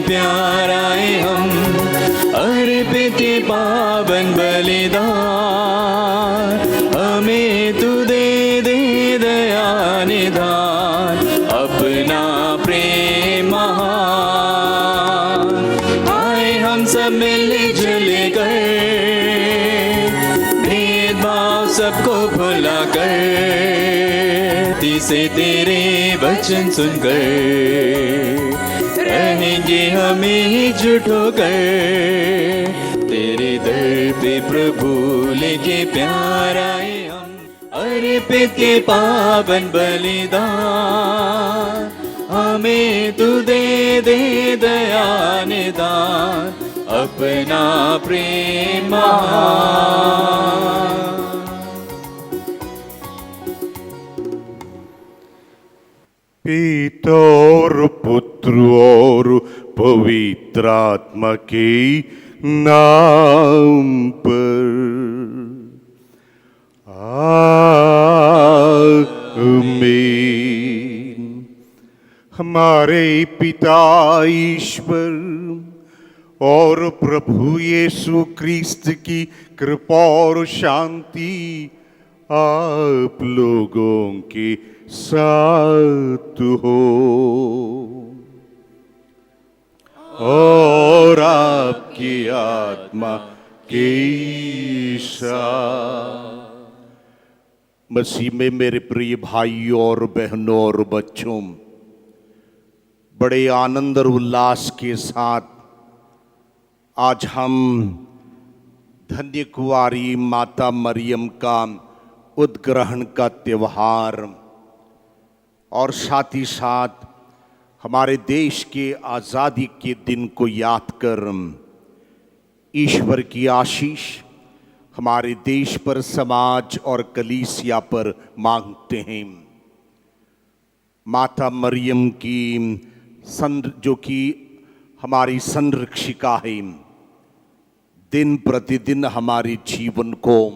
प्यार आए हम, अर्पित ये पावन बलिदान, हमें तू दे दे दया निधान, अपना प्रेम महान। आए हम सब मिल जुल कर, भेदभाव सबको भुला कर, से तेरे वचन सुनकर रहेंगे हमें एकजुट होकर, तेरे दर पे प्रभु लेके प्यार आए हम, अर्पित के पावन बलिदान, हमें तू दे दे दया निदान, अपना प्रेम महान। पिता और पुत्र और पवित्र आत्मा के नाम पर आमीन। हमारे पिता ईश्वर और प्रभु यीशु क्रिस्त की कृपा और शांति आप लोगों के साथ हो और आपकी आत्मा के साथ। मसीह में मेरे प्रिय भाइयों और बहनों और बच्चों, बड़े आनंद और उल्लास के साथ आज हम धन्य कुंवारी माता मरियम का उद्ग्रहण का त्योहार और साथ ही साथ हमारे देश के आज़ादी के दिन को याद कर ईश्वर की आशीष हमारे देश पर, समाज और कलीसिया पर मांगते हैं। माता मरियम की जो कि हमारी संरक्षिका है, दिन प्रतिदिन हमारे जीवन को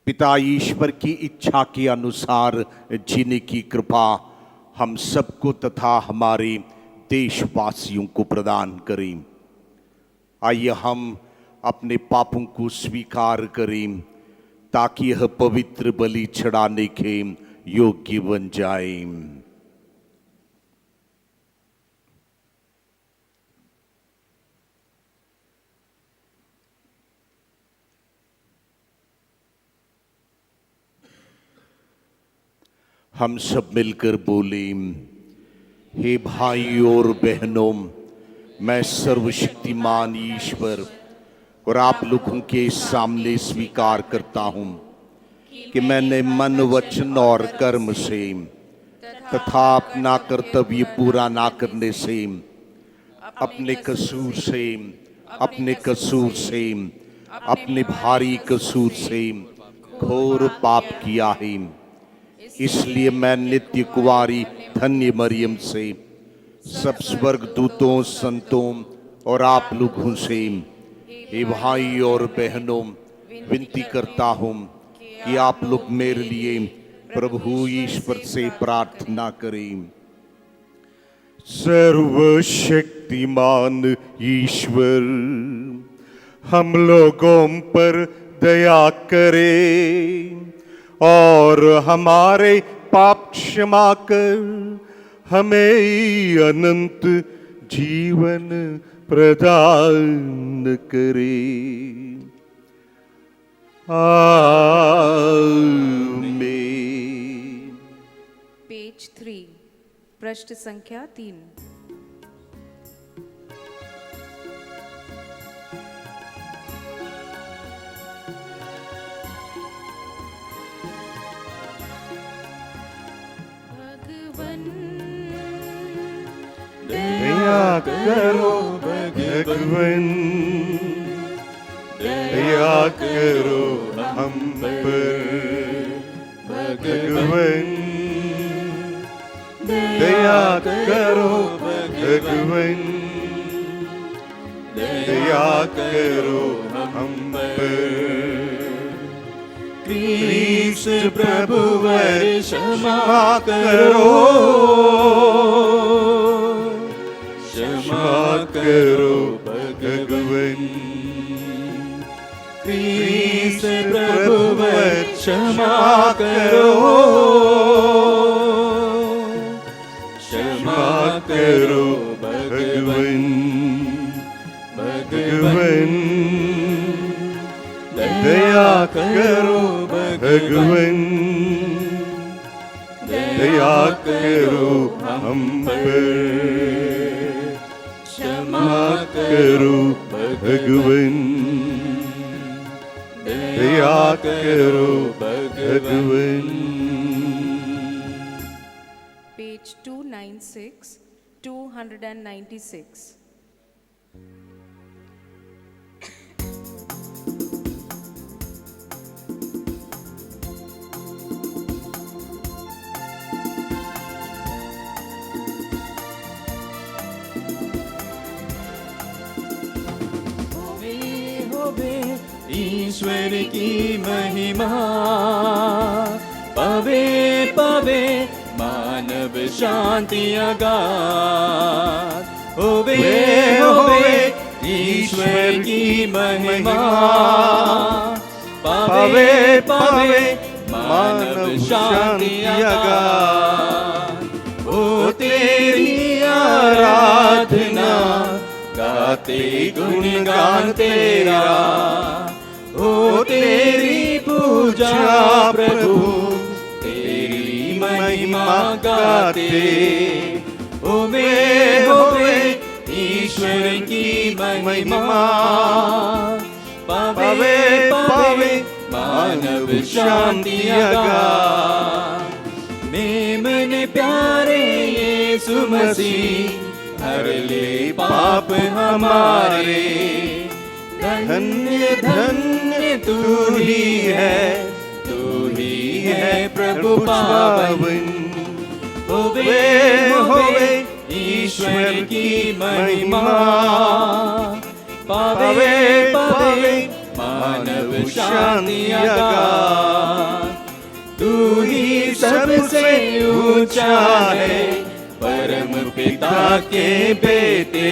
पिता ईश्वर की इच्छा के अनुसार जीने की कृपा हम सबको तथा हमारे देशवासियों को प्रदान करें। आइए हम अपने पापों को स्वीकार करें ताकि यह पवित्र बलि चढ़ाने के योग्य बन जाए। हम सब मिलकर बोले, हे भाइयों और बहनों, मैं सर्वशक्तिमान ईश्वर और आप लोगों के सामने स्वीकार करता हूँ कि मैंने मन, वचन और कर्म से तथा अपना कर्तव्य पूरा ना करने से अपने भारी कसूर से घोर पाप किया है। इसलिए मैं नित्य कुंवारी धन्य मरियम से, सब स्वर्गदूतों, संतों और आप लोगों से, हे भाई और बहनों, विनती करता हूँ कि आप लोग मेरे लिए प्रभु ईश्वर से प्रार्थना करें। सर्वशक्तिमान ईश्वर हम लोगों पर दया करे और हमारे पाप क्षमा कर हमें अनंत जीवन प्रदान करे। आमीन। पेज 3, पृष्ठ संख्या 3। दया करो भगवन, दया करो हम पर भगवन, दया करो भगवन, दया करो हम पर। कृष्ण प्रभुवर क्षमा करो, करो भगवन। क्रीस्त प्रभुवर क्षमा करो, क्षमा करो भगवन, भगवन दया करो भगवन, दया करो हम पर, क्षमा करो भगवन, दया करो भगवन। Page 296, 296. ईश्वर की महिमा पवे पवे मानव शांति अगाध, होवे होवे ईश्वर की महिमा पवे पवे मानव शांति अगाध। ओ तेरी आराधना गाते गुणगान तेरा, ओ तेरी पूजा प्रभु तेरी महिमा गाते, होवे ईश्वर की महिमा पवे पवे मानव शांति अगाध। मेमने प्यारे यीशु मसीह हर ले पाप हमारे, धन्य धन्य तू ही है प्रभु पावन। होवे होवे ईश्वर की महिमा पावे पावे मानव शांति अगाध। तू ही सबसे ऊंचा है परम पिता के बेटे,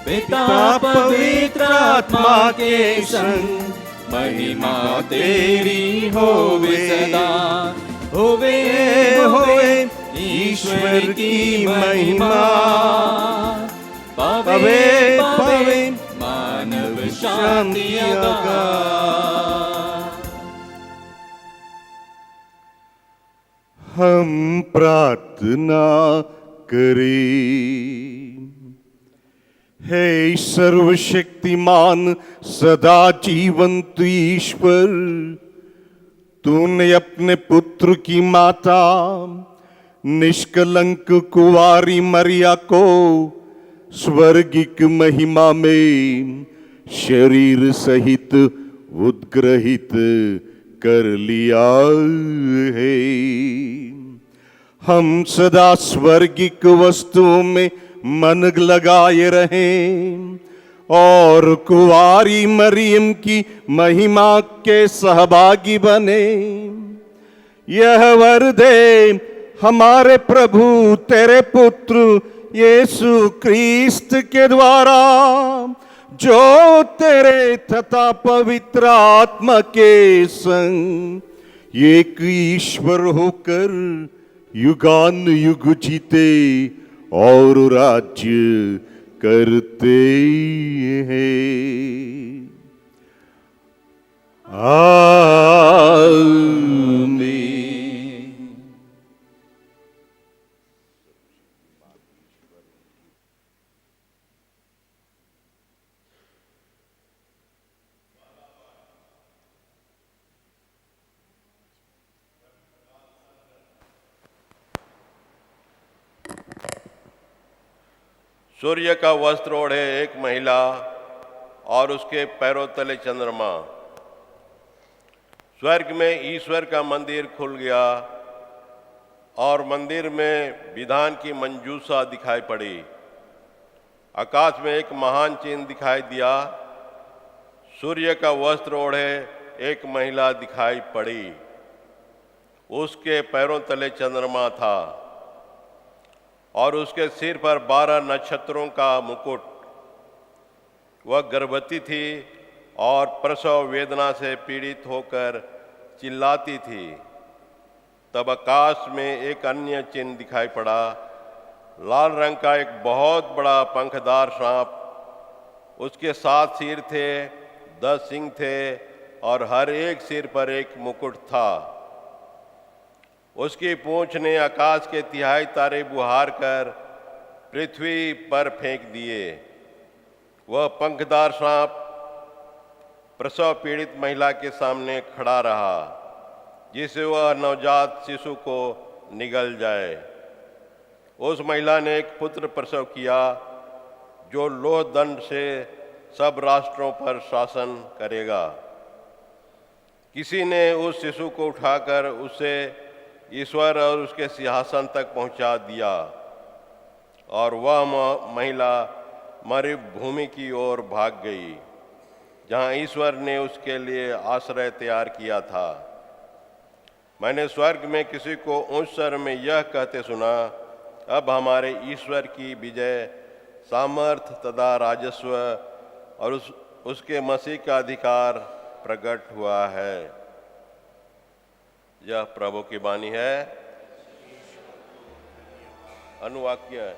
पिता पवित्र आत्मा के संग महिमा तेरी होवे सदा, होवे होवे ईश्वर की महिमा पवे पवे मानव शांति अगाध। हम प्रार्थना करें। हे सर्वशक्तिमान सदा जीवंत ईश्वर, तूने अपने पुत्र की माता निष्कलंक कुंवारी मरिया को स्वर्गिक महिमा में शरीर सहित उद्ग्रहित कर लिया है। हम सदा स्वर्गिक वस्तुओं में मन लगाए रहें और कुंवारी मरियम की महिमा के सहभागी बने। यह वर दे हमारे प्रभु तेरे पुत्र यीशु क्रिस्त के द्वारा, जो तेरे तथा पवित्र आत्मा के संग एक ईश्वर होकर युगान युग जीते और राज्य करते हैं। आमीन। सूर्य का वस्त्र ओढ़े एक महिला और उसके पैरों तले चंद्रमा। स्वर्ग में ईश्वर का मंदिर खुल गया और मंदिर में विधान की मंजूषा दिखाई पड़ी। आकाश में एक महान चिन्ह दिखाई दिया। सूर्य का वस्त्र ओढ़े एक महिला दिखाई पड़ी, उसके पैरों तले चंद्रमा था। और उसके सिर पर 12 नक्षत्रों का मुकुट। वह गर्भवती थी और प्रसव वेदना से पीड़ित होकर चिल्लाती थी। तब आकाश में एक अन्य चिन्ह दिखाई पड़ा, लाल रंग का एक बहुत बड़ा पंखदार सांप। उसके 7 सिर थे, 10 सिंग थे और हर एक सिर पर एक मुकुट था। उसकी पूंछ ने आकाश के 3 तारे बुहार कर पृथ्वी पर फेंक दिए। वह पंखदार सांप प्रसव पीड़ित महिला के सामने खड़ा रहा, जिससे वह नवजात शिशु को निगल जाए। उस महिला ने एक पुत्र प्रसव किया, जो लोह दंड से सब राष्ट्रों पर शासन करेगा। किसी ने उस शिशु को उठाकर उसे ईश्वर और उसके सिंहासन तक पहुंचा दिया, और वह महिला मरुभूमि की ओर भाग गई, जहां ईश्वर ने उसके लिए आश्रय तैयार किया था। मैंने स्वर्ग में किसी को ऊंच स्वर में यह कहते सुना, अब हमारे ईश्वर की विजय, सामर्थ तथा राजस्व और उसके मसीह का अधिकार प्रकट हुआ है। यह प्रभु की वाणी है। अनुवाक्य।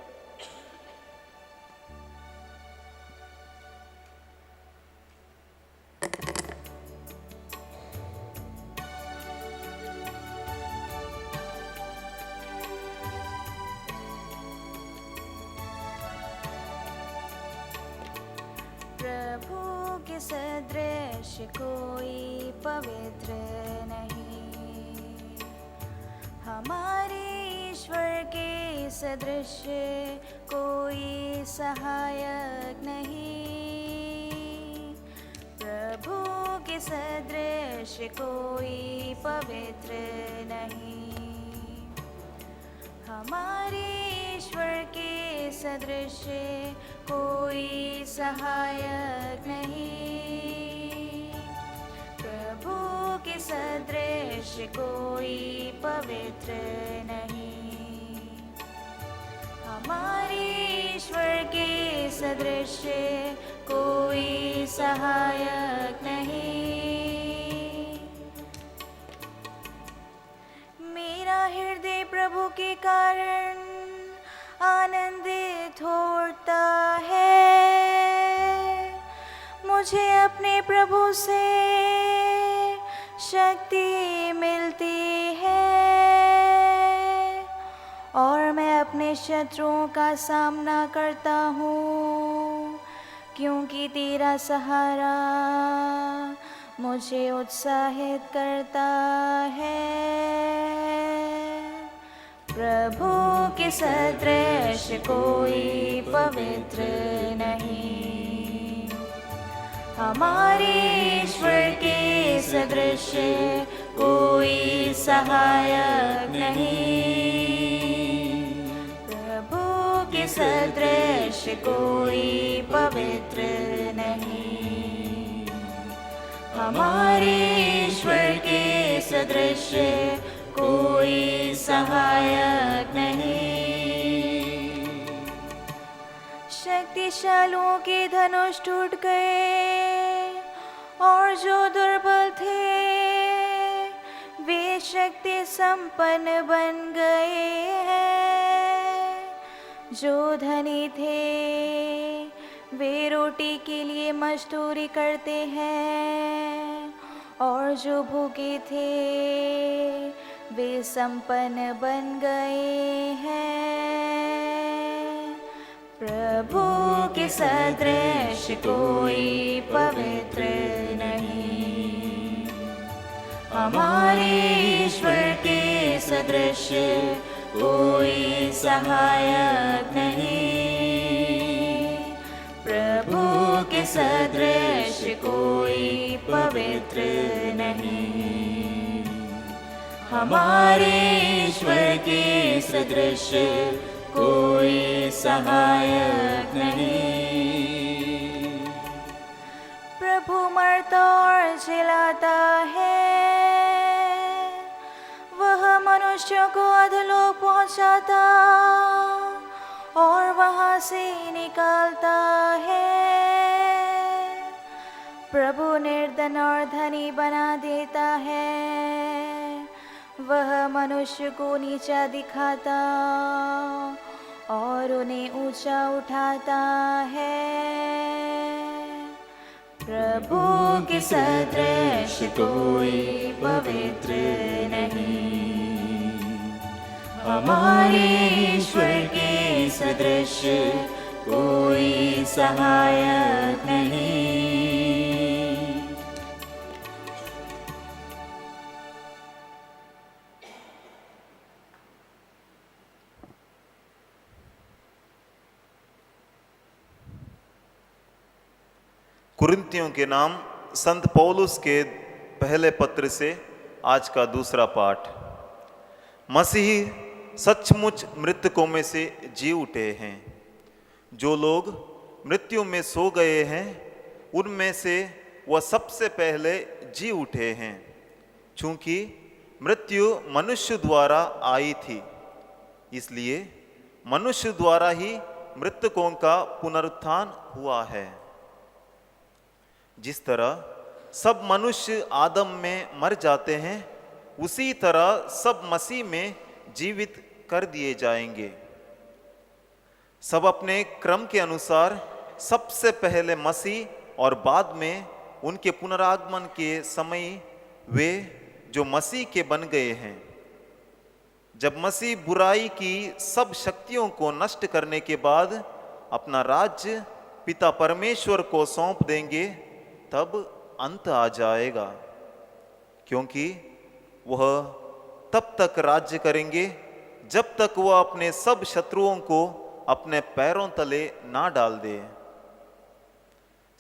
प्रभु के सदृश कोई पवित्र नहीं, हमारे ईश्वर के सदृश कोई सहायक नहीं। प्रभु के सदृश कोई पवित्र नहीं, हमारे ईश्वर के सदृश कोई सहायक नहीं। प्रभु के सदृश कोई पवित्र नहीं, हमारे ईश्वर के सदृश कोई सहायक नहीं। मेरा हृदय प्रभु के कारण आनंदित होता है, मुझे अपने प्रभु से शक्ति मिलती है, और मैं अपने शत्रुओं का सामना करता हूँ, क्योंकि तेरा सहारा मुझे उत्साहित करता है। प्रभु के सदृश कोई पवित्र नहीं, हमारे ईश्वर के सदृश कोई सहायक नहीं। प्रभु के सदृश कोई पवित्र नहीं, हमारे ईश्वर के सदृश कोई सहायक नहीं। शक्तिशालियों के धनुष टूट गए, और जो दुर्बल थे वे शक्ति संपन्न बन गए हैं। जो धनी थे वे रोटी के लिए मजदूरी करते हैं, और जो भूखे थे वे संपन्न बन गए हैं। प्रभु के सदृश कोई पवित्र नहीं, हमारे ईश्वर के सदृश कोई सहायक नहीं। प्रभु के सदृश कोई पवित्र नहीं, हमारे ईश्वर के सदृश कोई सहायक नहीं। प्रभु मरता और जिलाता है, वह मनुष्य मनुष्यों को अधोलोक पहुंचाता और वहां से निकालता है। प्रभु निर्धन और धनी बना देता है, वह मनुष्य को नीचा दिखाता और उन्हें ऊंचा उठाता है। प्रभु के सदृश कोई पवित्र नहीं, हमारे ईश्वर के सदृश कोई सहायक नहीं। कुरिन्थियों के नाम संत पौलुस के पहले पत्र से आज का दूसरा पाठ। मसीही सचमुच मृतकों में से जी उठे हैं। जो लोग मृत्यु में सो गए हैं उनमें से वह सबसे पहले जी उठे हैं। चूंकि मृत्यु मनुष्य द्वारा आई थी, इसलिए मनुष्य द्वारा ही मृतकों का पुनरुत्थान हुआ है। जिस तरह सब मनुष्य आदम में मर जाते हैं, उसी तरह सब मसीह में जीवित कर दिए जाएंगे। सब अपने क्रम के अनुसार सबसे पहले मसीह और बाद में उनके पुनरागमन के समय वे जो मसीह के बन गए हैं। जब मसीह बुराई की सब शक्तियों को नष्ट करने के बाद अपना राज्य पिता परमेश्वर को सौंप देंगे, तब अंत आ जाएगा, क्योंकि वह तब तक राज्य करेंगे जब तक वह अपने सब शत्रुओं को अपने पैरों तले ना डाल दे।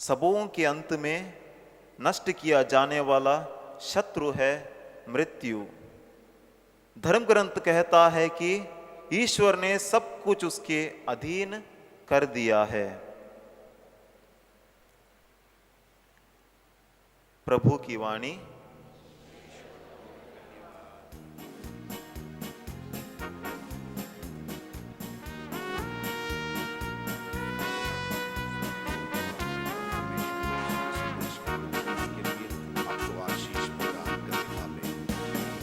सबों के अंत में नष्ट किया जाने वाला शत्रु है मृत्यु। धर्म ग्रंथ कहता है कि ईश्वर ने सब कुछ उसके अधीन कर दिया है। प्रभु की वाणी।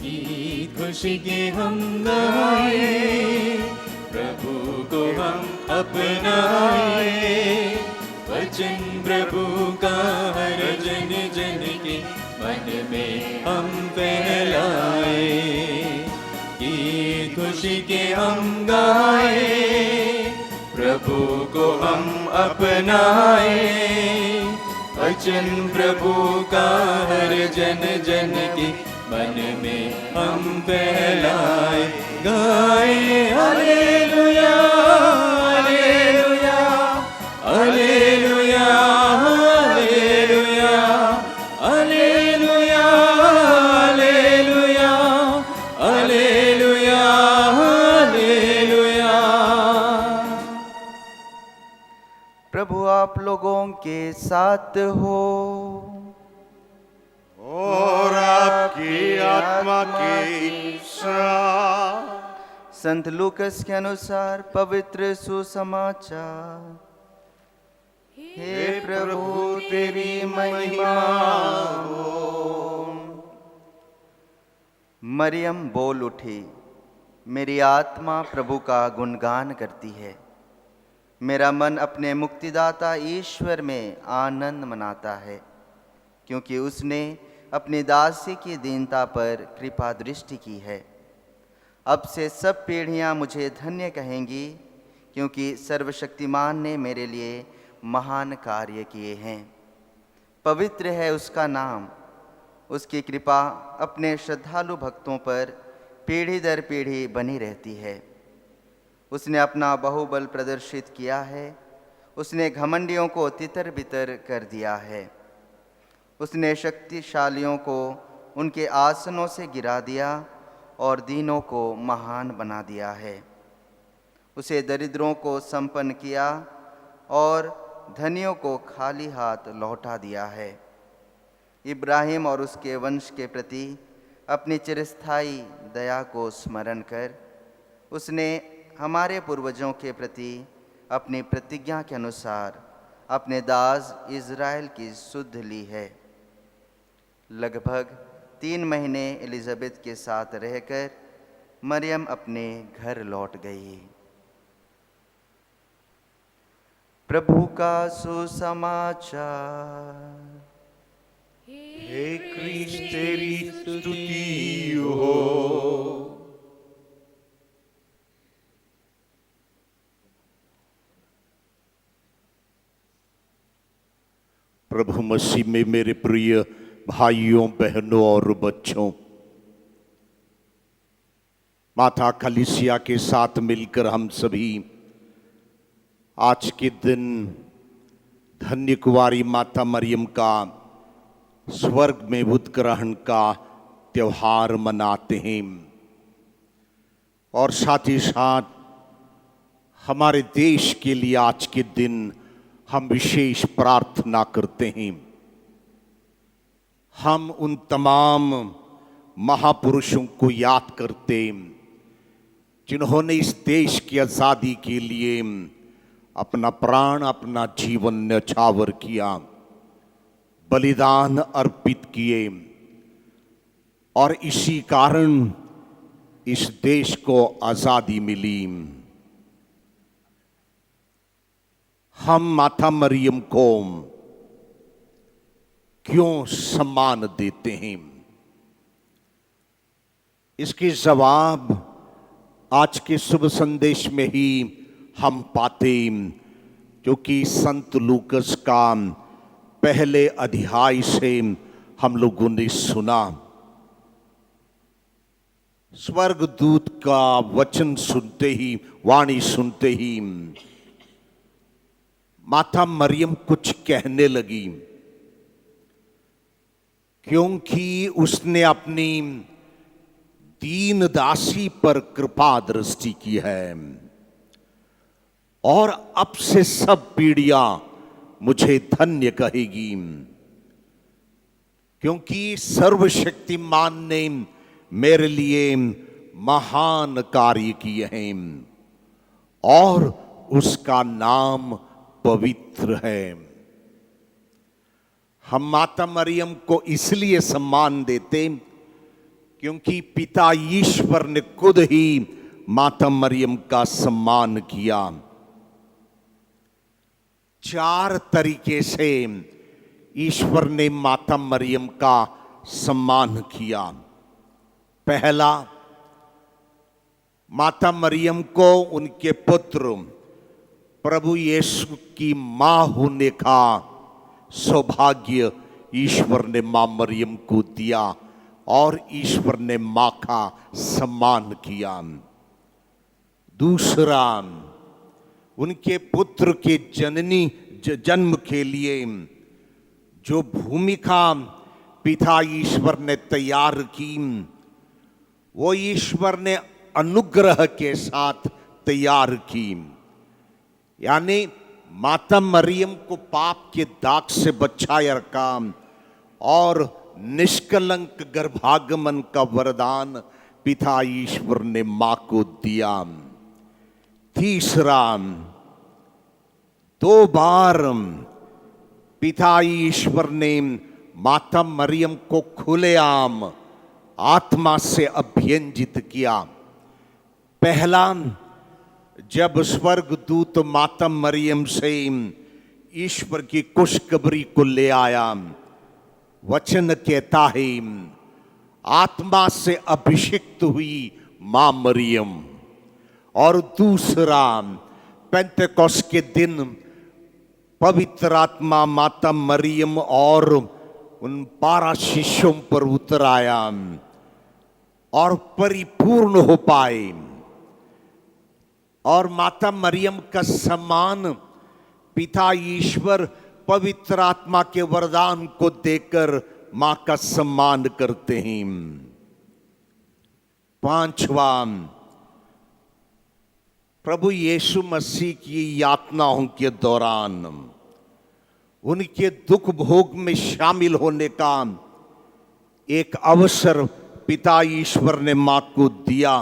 ईद खुशी के हम गाए, प्रभु को हम अपनाए। वचन प्रभु का हर जन जन के मन में हम फैलाए। ईद खुशी के हम गाए, प्रभु को हम अपनाए। वचन प्रभु का हर जन जन के मन में हम फैलाए। गाए hallelujah hallelujah hallelujah hallelujah hallelujah hallelujah hallelujah. प्रभु आप लोगों के साथ हो और आपकी आत्मा के साथ। संत लूकस के अनुसार पवित्र सुसमाचार। हे प्रभु तेरी महिमा हो। मरियम बोल उठी, मेरी आत्मा प्रभु का गुणगान करती है। मेरा मन अपने मुक्तिदाता ईश्वर में आनंद मनाता है, क्योंकि उसने अपनी दासी की दीनता पर कृपा दृष्टि की है। अब से सब पीढ़ियां मुझे धन्य कहेंगी, क्योंकि सर्वशक्तिमान ने मेरे लिए महान कार्य किए हैं। पवित्र है उसका नाम, उसकी कृपा अपने श्रद्धालु भक्तों पर पीढ़ी दर पीढ़ी बनी रहती है। उसने अपना बाहुबल प्रदर्शित किया है, उसने घमंडियों को तितर बितर कर दिया है। उसने शक्तिशालियों को उनके आसनों से गिरा दिया और दीनों को महान बना दिया है। उसे दरिद्रों को संपन्न किया और धनियों को खाली हाथ लौटा दिया है। इब्राहिम और उसके वंश के प्रति अपनी चिरस्थायी दया को स्मरण कर उसने हमारे पूर्वजों के प्रति अपनी प्रतिज्ञा के अनुसार अपने दास इज़राइल की सुध ली है। लगभग 3 महीने एलिजाबेथ के साथ रहकर मरियम अपने घर लौट गई। प्रभु का सुसमाचार। हे क्रिस्त तेरी स्तुति हो। प्रभु मसीह में मेरे प्रिय भाइयों बहनों और बच्चों, माता कलीसिया के साथ मिलकर हम सभी आज के दिन धन्य कुंवारी माता मरियम का स्वर्ग में उत्ग्रहण का त्योहार मनाते हैं और साथ ही साथ हमारे देश के लिए आज के दिन हम विशेष प्रार्थना करते हैं। हम उन तमाम महापुरुषों को याद करते जिन्होंने इस देश की आज़ादी के लिए अपना प्राण अपना जीवन न्यौछावर किया, बलिदान अर्पित किए और इसी कारण इस देश को आज़ादी मिली। हम माता मरियम को क्यों सम्मान देते हैं? इसके जवाब आज के शुभ संदेश में ही हम पाते, क्योंकि संत लूकस का पहले अध्याय से हम लोगों ने सुना। स्वर्गदूत का वचन सुनते ही, वाणी सुनते ही माता मरियम कुछ कहने लगी, क्योंकि उसने अपनी दीन दासी पर कृपा दृष्टि की है और अब से सब पीढ़ियां मुझे धन्य कहेगी, क्योंकि सर्वशक्तिमान ने मेरे लिए महान कार्य किए हैं और उसका नाम पवित्र है। हम माता मरियम को इसलिए सम्मान देते क्योंकि पिता ईश्वर ने खुद ही माता मरियम का सम्मान किया। 4 तरीके से ईश्वर ने माता मरियम का सम्मान किया। पहला, माता मरियम को उनके पुत्र प्रभु यीशु की मां होने का सौभाग्य ईश्वर ने मां मरियम को दिया और ईश्वर ने मां का सम्मान किया। दूसरा, उनके पुत्र के जन्म के लिए जो भूमिका पिता ईश्वर ने तैयार की, वो ईश्वर ने अनुग्रह के साथ तैयार की। यानी माता मरियम को पाप के दाग से बचाया रखा और निष्कलंक गर्भागमन का वरदान पिता ईश्वर ने मां को दिया। तीसरा, 2 बार पिता ईश्वर ने माता मरियम को खुलेआम आत्मा से अभियंजित किया। पहला, जब स्वर्गदूत माता मरियम से ईश्वर की खुशखबरी को ले आया, वचन कहता है आत्मा से अभिषिक्त हुई मां मरियम। और दूसरा, पेंतेकोस्त के दिन पवित्र आत्मा माता मरियम और उन 12 शिष्यों पर उतर आया और परिपूर्ण हो पाए। और माता मरियम का सम्मान पिता ईश्वर पवित्र आत्मा के वरदान को देकर मां का सम्मान करते हैं। 5वां, प्रभु यीशु मसीह की यातनाओं के दौरान उनके दुख भोग में शामिल होने का एक अवसर पिता ईश्वर ने मां को दिया,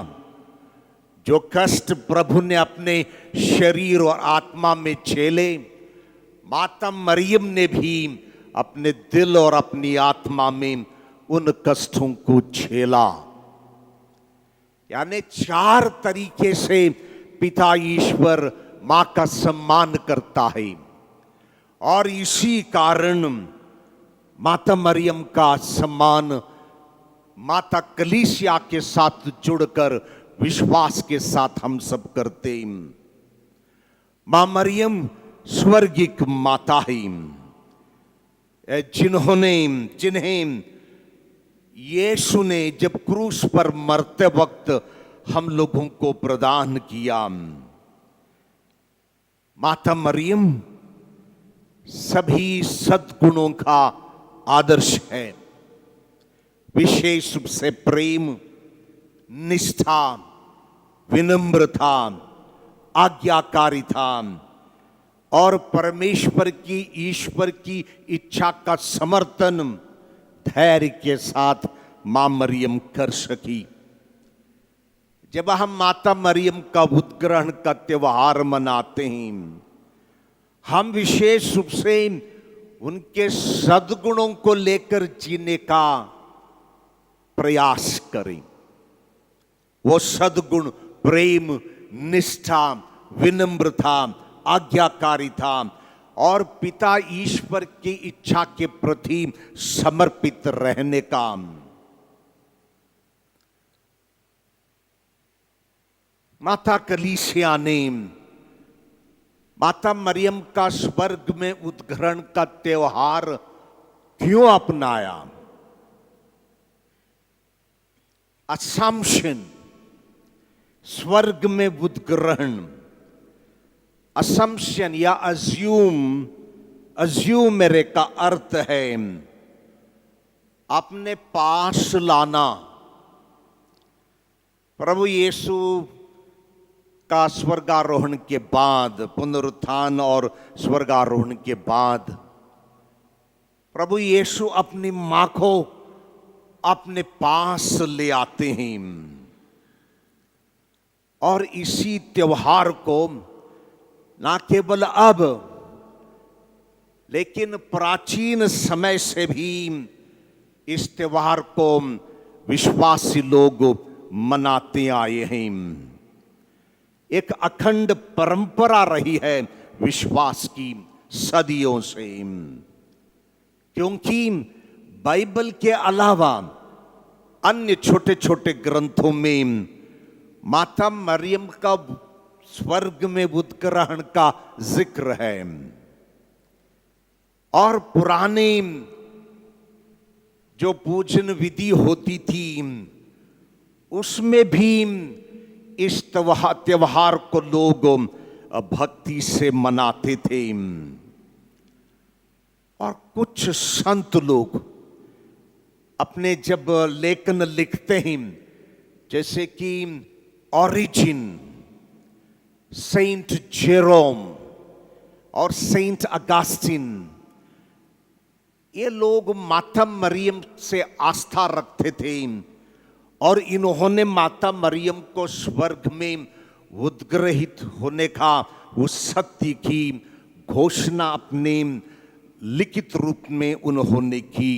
जो कष्ट प्रभु ने अपने शरीर और आत्मा में झेले, माता मरियम ने भी अपने दिल और अपनी आत्मा में उन कष्टों को झेला। यानी 4 तरीके से पिता ईश्वर मां का सम्मान करता है, और इसी कारण माता मरियम का सम्मान माता कलीसिया के साथ जुड़कर विश्वास के साथ हम सब करते हैं। मां मरियम स्वर्गिक माता है, जिन्हें यीशु ने जब क्रूस पर मरते वक्त हम लोगों को प्रदान किया। माता मरियम सभी सद्गुणों का आदर्श है, विशेष रूप से प्रेम, निष्ठा, विनम्रता, आज्ञाकारिता और ईश्वर की इच्छा का समर्थन धैर्य के साथ मां मरियम कर सकी। जब हम माता मरियम का उद्ग्रहण का त्योहार मनाते हैं, हम विशेष रूप से उनके सद्गुणों को लेकर जीने का प्रयास करें। वो सद्गुण प्रेम, निष्ठा, विनम्रता, आज्ञाकारिता और पिता ईश्वर की इच्छा के प्रति समर्पित रहने का। माता कलीसिया ने माता मरियम का स्वर्ग में उद्ग्रहण का त्योहार क्यों अपनाया? असम्पशन, स्वर्ग में उद्ग्रहण, असम्पशन या अज्यूम मेरे का अर्थ है अपने पास लाना। प्रभु यीशु का स्वर्गारोहण के बाद, पुनरुत्थान और स्वर्गारोहण के बाद, प्रभु यीशु अपनी मां को अपने पास ले आते हैं, और इसी त्योहार को ना केवल अब लेकिन प्राचीन समय से भी इस त्योहार को विश्वासी लोग मनाते आए हैं। एक अखंड परंपरा रही है विश्वास की सदियों से, क्योंकि बाइबल के अलावा अन्य छोटे छोटे ग्रंथों में माता मरियम का स्वर्ग में उद्ग्रहण का जिक्र है, और पुराने जो पूजन विधि होती थी उसमें भी इस त्योहार को लोग भक्ति से मनाते थे। और कुछ संत लोग अपने जब लेखन लिखते हैं, जैसे कि ओरिजिन, सेंट जेरोम और सेंट अगस्टिन, ये लोग माता मरियम से आस्था रखते थे, और इन्होंने माता मरियम को स्वर्ग में उद्ग्रहित होने का उस सत्य की घोषणा अपने लिखित रूप में उन्होंने की।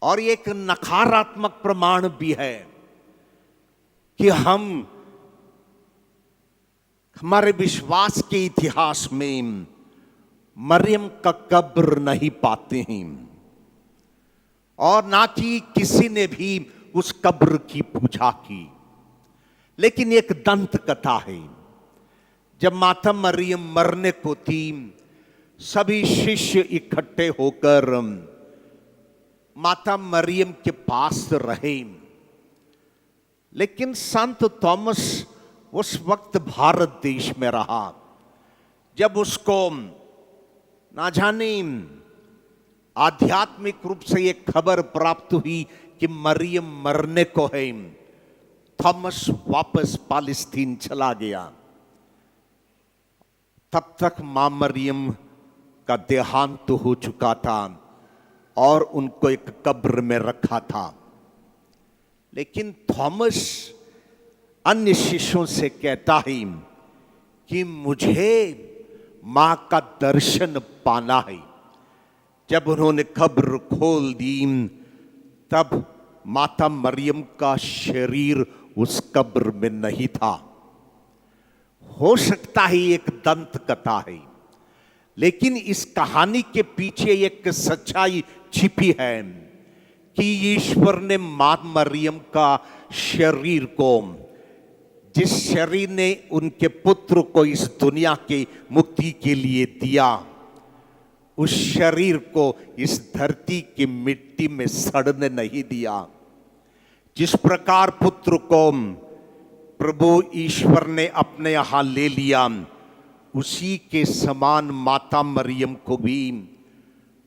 और एक नकारात्मक प्रमाण भी है कि हमारे विश्वास के इतिहास में मरियम का कब्र नहीं पाते हैं, और ना कि किसी ने भी उस कब्र की पूजा की। लेकिन एक दंत कथा है, जब माता मरियम मरने को थी, सभी शिष्य इकट्ठे होकर माता मरियम के पास रहे। लेकिन संत थॉमस उस वक्त भारत देश में रहा। जब उसको ना जाने आध्यात्मिक रूप से एक खबर प्राप्त हुई कि मरियम मरने को है, थॉमस वापस पालेस्तीन चला गया। तब तक मां मरियम का देहांत हो चुका था, और उनको एक कब्र में रखा था। लेकिन थॉमस अन्य शिष्यों से कहता है कि मुझे मां का दर्शन पाना है। जब उन्होंने कब्र खोल दी तब माता मरियम का शरीर उस कब्र में नहीं था। हो सकता है एक दंत कथा है, लेकिन इस कहानी के पीछे एक सच्चाई छिपी है कि ईश्वर ने मां मरियम का शरीर को, जिस शरीर ने उनके पुत्र को इस दुनिया की मुक्ति के लिए दिया, उस शरीर को इस धरती की मिट्टी में सड़ने नहीं दिया। जिस प्रकार पुत्र को प्रभु ईश्वर ने अपने यहां ले लिया, उसी के समान माता मरियम को भी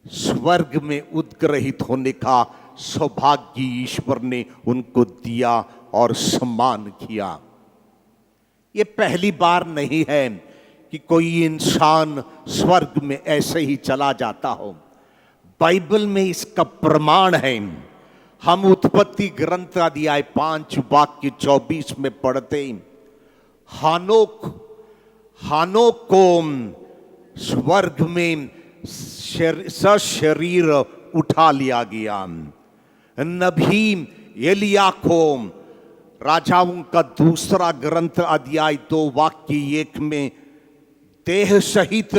स्वर्ग में उद्ग्रहित होने का सौभाग्य ईश्वर ने उनको दिया और सम्मान किया। ये पहली बार नहीं है कि कोई इंसान स्वर्ग में ऐसे ही चला जाता हो। बाइबल में इसका प्रमाण है। हम उत्पत्ति ग्रंथ अध्याय 5 वाक्य 24 में पढ़ते हैं, हानोक को स्वर्ग में सशरीर उठा लिया गया। नबी एलिया को राजाओं का दूसरा ग्रंथ अध्याय 2 वाक्य 1 में देह सहित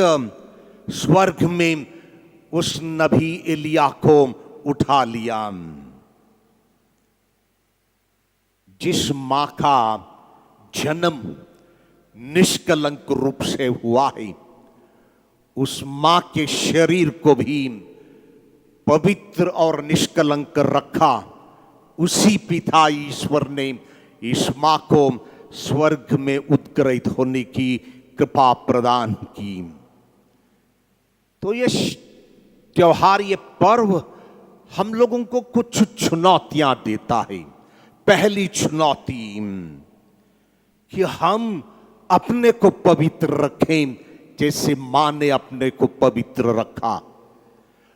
स्वर्ग में उस नबी एलिया को उठा लिया। जिस मां का जन्म निष्कलंक रूप से हुआ है, उस मां के शरीर को भी पवित्र और निष्कलंक रखा। उसी पिता ईश्वर ने इस मां को स्वर्ग में उत्ग्रहित होने की कृपा प्रदान की। तो ये त्योहार, ये पर्व हम लोगों को कुछ चुनौतियां देता है। पहली चुनौती कि हम अपने को पवित्र रखें जैसे मां ने अपने को पवित्र रखा।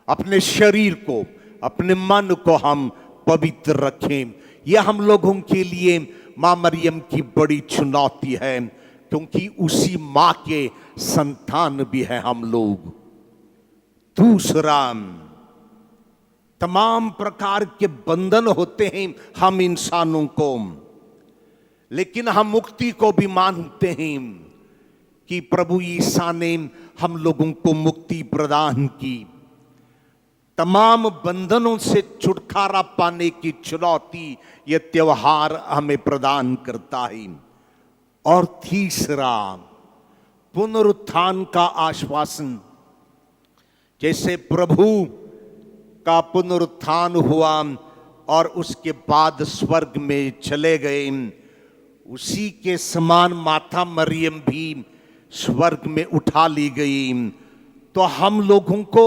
अपने शरीर को, अपने मन को हम पवित्र रखें। यह हम लोगों के लिए मां मरियम की बड़ी चुनौती है, क्योंकि उसी मां के संतान भी हैं हम लोग। दूसरा, तमाम प्रकार के बंधन होते हैं हम इंसानों को, लेकिन हम मुक्ति को भी मानते हैं कि प्रभु ईसा ने हम लोगों को मुक्ति प्रदान की। तमाम बंधनों से छुटकारा पाने की चुनौती यह त्योहार हमें प्रदान करता है। और तीसरा, पुनरुत्थान का आश्वासन। जैसे प्रभु का पुनरुत्थान हुआ और उसके बाद स्वर्ग में चले गए, उसी के समान माता मरियम भी स्वर्ग में उठा ली गई। तो हम लोगों को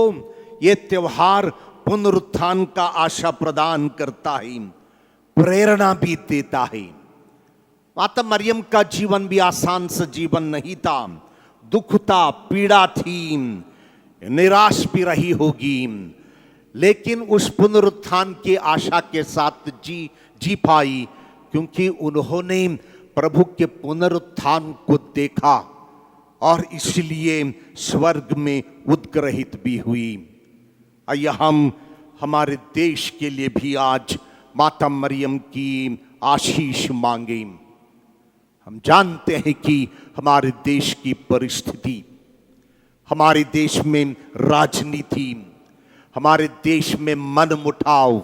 ये त्योहार पुनरुत्थान का आशा प्रदान करता है, प्रेरणा भी देता है। माता मरियम का जीवन भी आसान से जीवन नहीं था। दुख था, पीड़ा थी, निराश भी रही होगी, लेकिन उस पुनरुत्थान की आशा के साथ जी पाई, क्योंकि उन्होंने प्रभु के पुनरुत्थान को देखा और इसलिए स्वर्ग में उद्ग्रहित भी हुई। आइए हम हमारे देश के लिए भी आज माता मरियम की आशीष मांगे। हम जानते हैं कि हमारे देश की परिस्थिति, हमारे देश में राजनीति, हमारे देश में मनमुटाव,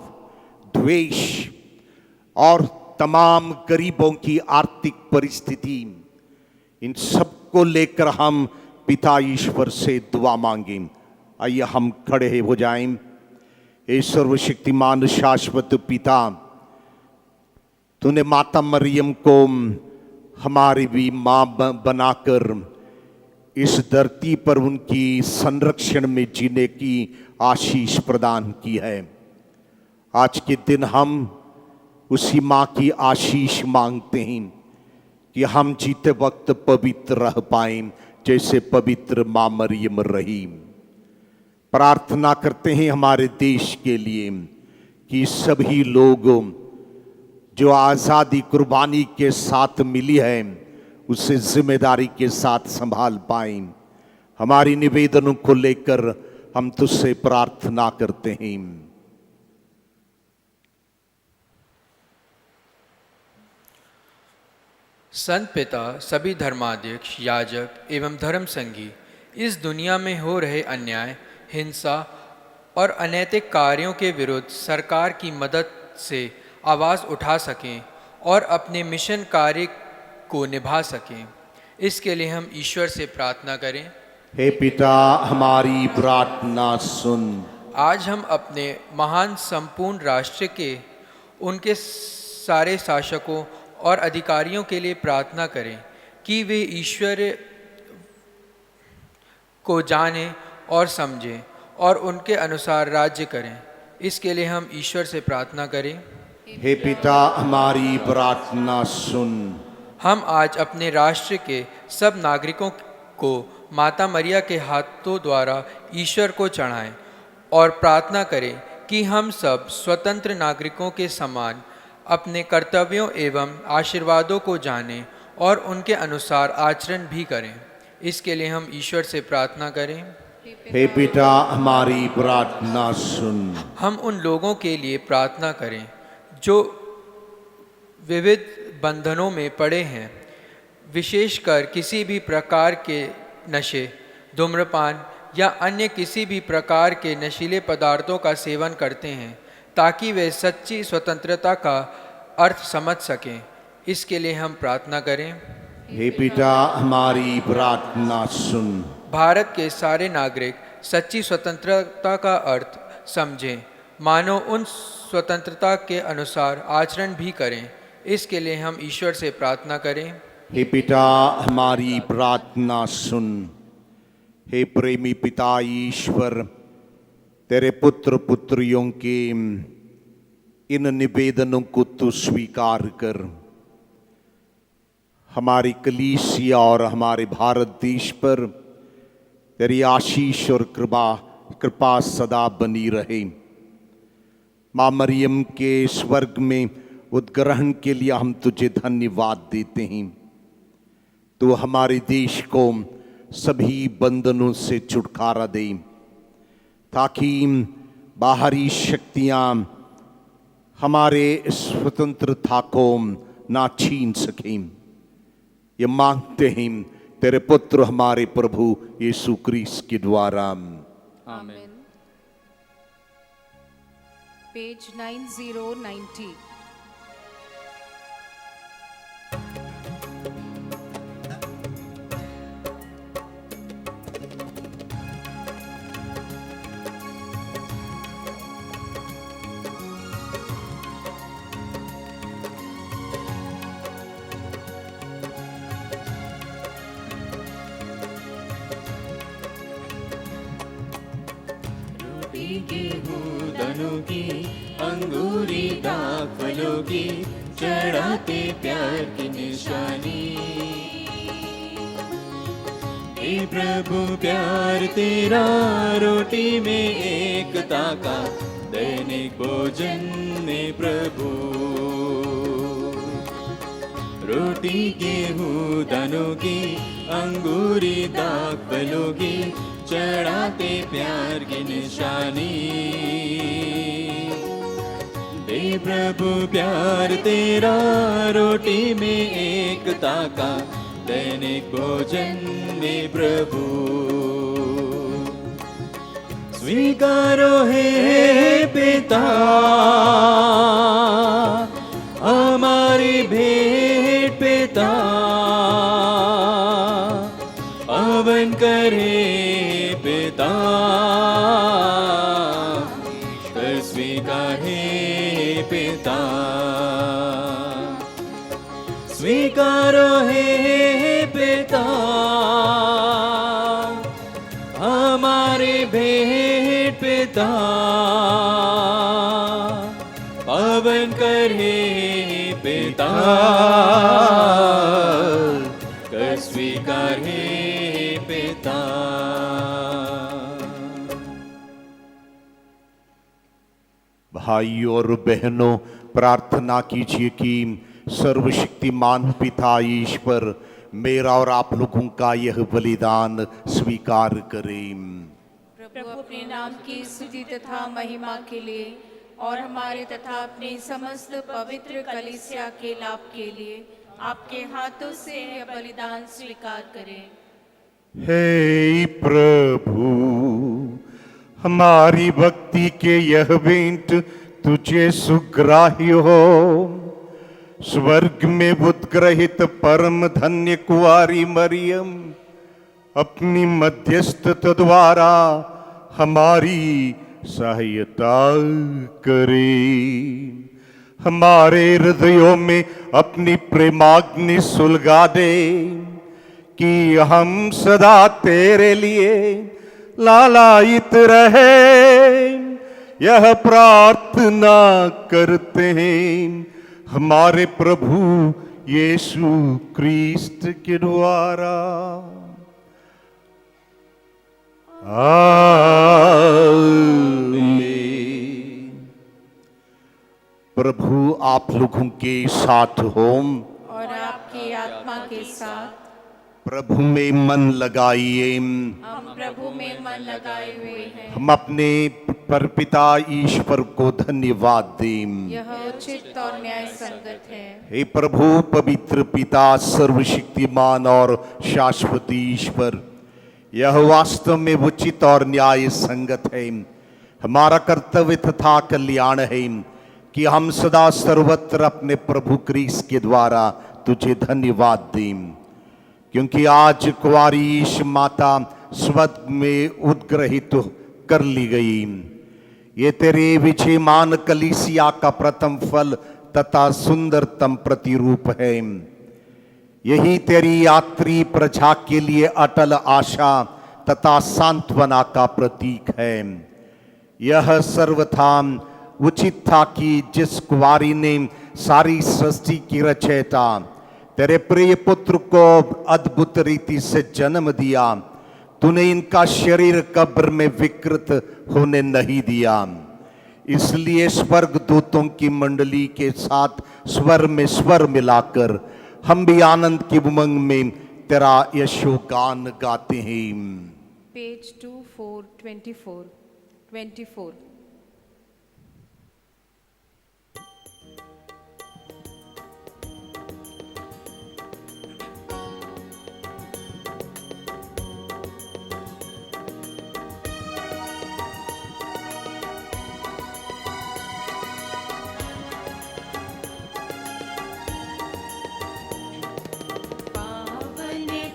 द्वेष और तमाम गरीबों की आर्थिक परिस्थिति, इन सब को लेकर हम पिता ईश्वर से दुआ मांगे। आइए हम खड़े हो जाएं। हे सर्वशक्तिमान शाश्वत पिता, तूने माता मरियम को हमारी भी मां बनाकर इस धरती पर उनकी संरक्षण में जीने की आशीष प्रदान की है। आज के दिन हम उसी मां की आशीष मांगते हैं कि हम जीते वक्त पवित्र रह पाएं जैसे पवित्र मां मरियम रही। प्रार्थना करते हैं हमारे देश के लिए कि सभी लोग जो आज़ादी कुर्बानी के साथ मिली है उसे जिम्मेदारी के साथ संभाल पाएं। हमारी निवेदनों को लेकर हम तुझसे प्रार्थना करते हैं। संत पिता, सभी धर्माध्यक्ष, याजक एवं धर्म संगी इस दुनिया में हो रहे अन्याय, हिंसा और अनैतिक कार्यों के विरुद्ध सरकार की मदद से आवाज़ उठा सकें और अपने मिशन कार्य को निभा सकें। इसके लिए हम ईश्वर से प्रार्थना करें। हे पिता, हमारी प्रार्थना सुन। आज हम अपने महान संपूर्ण राष्ट्र के उनके सारे शासकों और अधिकारियों के लिए प्रार्थना करें कि वे ईश्वर को जानें और समझें और उनके अनुसार राज्य करें। इसके लिए हम ईश्वर से प्रार्थना करें। हे पिता, हमारी प्रार्थना सुन। हम आज अपने राष्ट्र के सब नागरिकों को माता मरिया के हाथों द्वारा ईश्वर को चढ़ाएं और प्रार्थना करें कि हम सब स्वतंत्र नागरिकों के समान अपने कर्तव्यों एवं आशीर्वादों को जानें और उनके अनुसार आचरण भी करें। इसके लिए हम ईश्वर से प्रार्थना करें। हे पिता, हमारी प्रार्थना सुन। हम उन लोगों के लिए प्रार्थना करें जो विविध बंधनों में पड़े हैं, विशेषकर किसी भी प्रकार के नशे, धूम्रपान या अन्य किसी भी प्रकार के नशीले पदार्थों का सेवन करते हैं, ताकि वे सच्ची स्वतंत्रता का अर्थ समझ सकें। इसके लिए हम प्रार्थना करें। हे पिता, हमारी प्रार्थना सुन। भारत के सारे नागरिक सच्ची स्वतंत्रता का अर्थ समझें, मानो उन स्वतंत्रता के अनुसार आचरण भी करें। इसके लिए हम ईश्वर से प्रार्थना करें। हे पिता, हमारी प्रार्थना सुन। हे प्रेमी पिता ईश्वर, तेरे पुत्र पुत्रियों के इन निवेदनों को तू स्वीकार कर। हमारी कलीसिया और हमारे भारत देश पर तेरी आशीष और कृपा सदा बनी रहे। माँ मरियम के स्वर्ग में उद्ग्रहण के लिए हम तुझे धन्यवाद देते हैं। तो हमारे देश को सभी बंधनों से छुटकारा दे, ताकि बाहरी शक्तियां हमारे स्वतंत्रता को ना छीन सकें। ये मांगते हैं तेरे पुत्र हमारे प्रभु यीशु क्रिस्त के द्वारा। आमीन। पेज 9090। गेहूं दानों की, अंगूरी दाग फलों की, चढ़ाते प्यार की निशानी। हे प्रभु प्यार तेरा, रोटी में एकता का दैनिक भोजन में प्रभु। रोटी गेहूं दानों की, अंगूरी दाग फलों की, चढ़ाते प्यार की निशानी। दे प्रभु प्यार तेरा, रोटी में एकता का दैनिक भोजन में प्रभु। स्वीकारो हे पिता हमारी भेंट पिता, पावन करे पिता, स्वीकार हे पिता। स्वीकारो हे पिता हमारे भेंट पिता, पावन कर हे पिता, कर स्वीकार हे पिता। भाइयों और बहनों, प्रार्थना कीजिए कि सर्वशक्तिमान पिता ईश्वर मेरा और आप लोगों का यह बलिदान स्वीकार करें। प्रभु अपने नाम की स्तुति तथा महिमा के लिए और हमारे तथा अपने समस्त पवित्र कलीसिया के लाभ के लिए आपके हाथों से यह बलिदान स्वीकार करें। हे प्रभु, हमारी भक्ति के यह भेंट तुझे सुग्राह्य हो। स्वर्ग में उद्ग्रहित परम धन्य कुंवारी मरियम अपनी मध्यस्थता द्वारा हमारी सहायता करे। हमारे हृदयों में अपनी प्रेमाग्नि सुलगा दे कि हम सदा तेरे लिए लालायित रहे। यह प्रार्थना करते हैं हमारे प्रभु यीशु क्रिस्त के द्वारा। आमीन। प्रभु आप लोगों के साथ हो और आपकी आत्मा के साथ। प्रभु में मन लगाइए। हम प्रभु में मन लगाए हुए हैं। हम अपने परपिता ईश्वर को धन्यवाद दें। यह उचित और न्याय संगत है। हे प्रभु पवित्र पिता सर्वशक्तिमान और शाश्वत ईश्वर, यह वास्तव में उचित और न्याय संगत है। हमारा कर्तव्य तथा कल्याण है कि हम सदा सर्वत्र अपने प्रभु क्रिस्त के द्वारा तुझे धन्यवाद दें, क्योंकि आज कुंवारी ईश माता स्वर्ग में उद्ग्रहित कर ली गई। ये तेरे विजयमान कलीसिया का प्रथम फल तथा सुंदरतम प्रतिरूप है। यही तेरी यात्री प्रजा के लिए अटल आशा तथा सांत्वना का प्रतीक है। यह सर्वथा उचित था कि जिस कुंवारी ने सारी सृष्टि की रचयिता तेरे प्रिय पुत्र को अद्भुत रीति से जन्म दिया, तूने इनका शरीर कब्र में विकृत होने नहीं दिया। इसलिए स्वर्ग दूतों की मंडली के साथ स्वर में स्वर मिलाकर हम भी आनंद की उमंग में तेरा यशोगान गाते हैं। पेज 2424।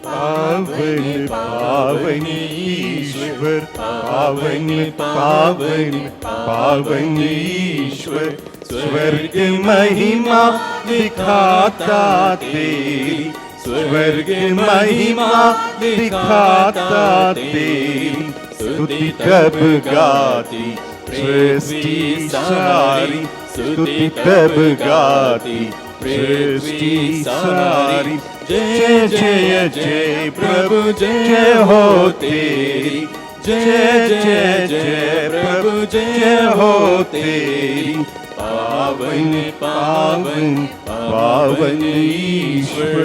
पावन पावन ईश्वर, पावन पावन पावन ईश्वर, स्वर्ग महिमा दिखाता तेरी, स्वर्ग महिमा दिखाता तेरी, स्तुति तब गाती सृष्टि सारी, स्तुति तब गाती सृष्टि सारी। जय जय जय प्रभु जय हो तेरी, जय जय जय प्रभु जय हो तेरी, पावन पावन पावन ईश्वर।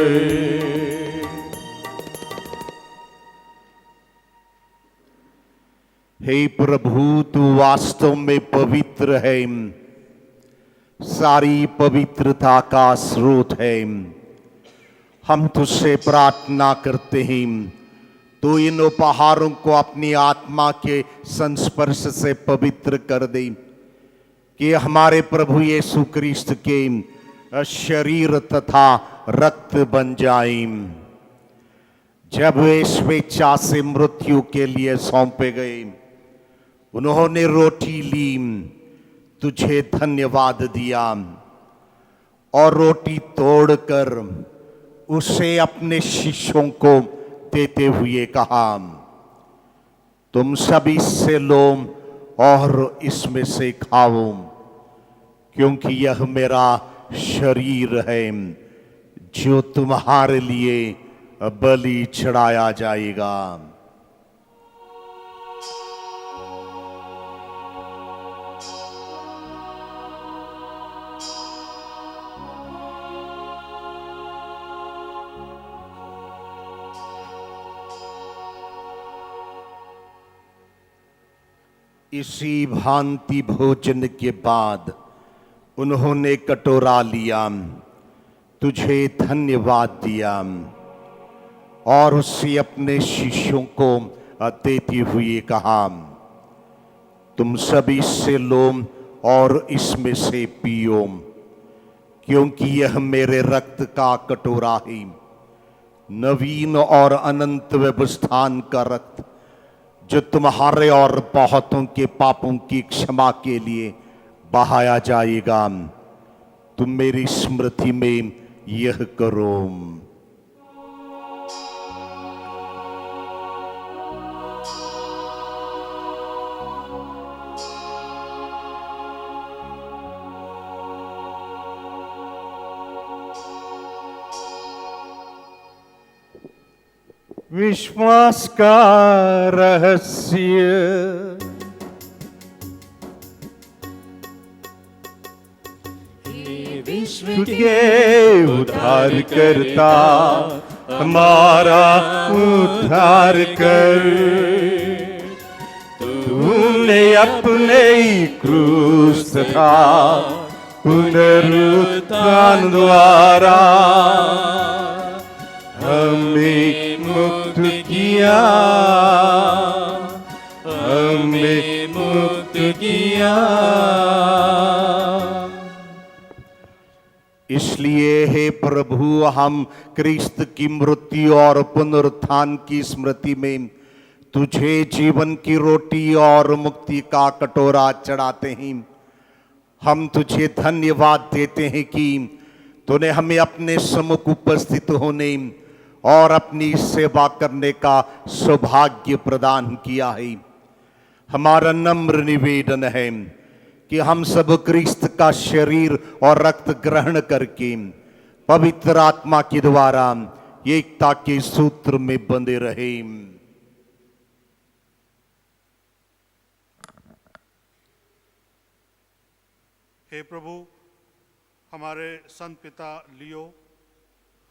हे प्रभु, तू वास्तव में पवित्र है, सारी पवित्रता का स्रोत है। हम तुझसे प्रार्थना करते हैं, तो इन उपहारों को अपनी आत्मा के संस्पर्श से पवित्र कर दे, कि हमारे प्रभु यीशु क्रिस्त के शरीर तथा रक्त बन जाएं। जब वे स्वेच्छा से मृत्यु के लिए सौंपे गए, उन्होंने रोटी ली, तुझे धन्यवाद दिया और रोटी तोड़कर उसे अपने शिष्यों को देते हुए कहा, तुम सभी इससे लो और इसमें से खाओ, क्योंकि यह मेरा शरीर है जो तुम्हारे लिए बलि चढ़ाया जाएगा। इसी भांति भोजन के बाद उन्होंने कटोरा लिया, तुझे धन्यवाद दिया और उसे अपने शिष्यों को देते हुए कहा, तुम सभी से लो और इसमें से पियो, क्योंकि यह मेरे रक्त का कटोरा है, नवीन और अनंत व्यवस्थान का रक्त, जो तुम्हारे और बहुतों के पापों की क्षमा के लिए बहाया जाएगा। तुम मेरी स्मृति में यह करो। विश्वास का रहस्य। विश्व के उद्धार करता, हमारा उद्धार कर। तूने अपने क्रूस तथा पुनरुत्थान द्वारा हमें मुक्त किया, हमें मुक्त किया। इसलिए हे प्रभु, हम क्रिस्त की मृत्यु और पुनरुत्थान की स्मृति में तुझे जीवन की रोटी और मुक्ति का कटोरा चढ़ाते हैं। हम तुझे धन्यवाद देते हैं कि तूने हमें अपने सम्मुख उपस्थित होने और अपनी सेवा करने का सौभाग्य प्रदान किया है। हमारा नम्र निवेदन है कि हम सब क्रिस्त का शरीर और रक्त ग्रहण करके पवित्र आत्मा के द्वारा एकता के सूत्र में बंधे रहें। हे प्रभु, हमारे संत पिता लियो,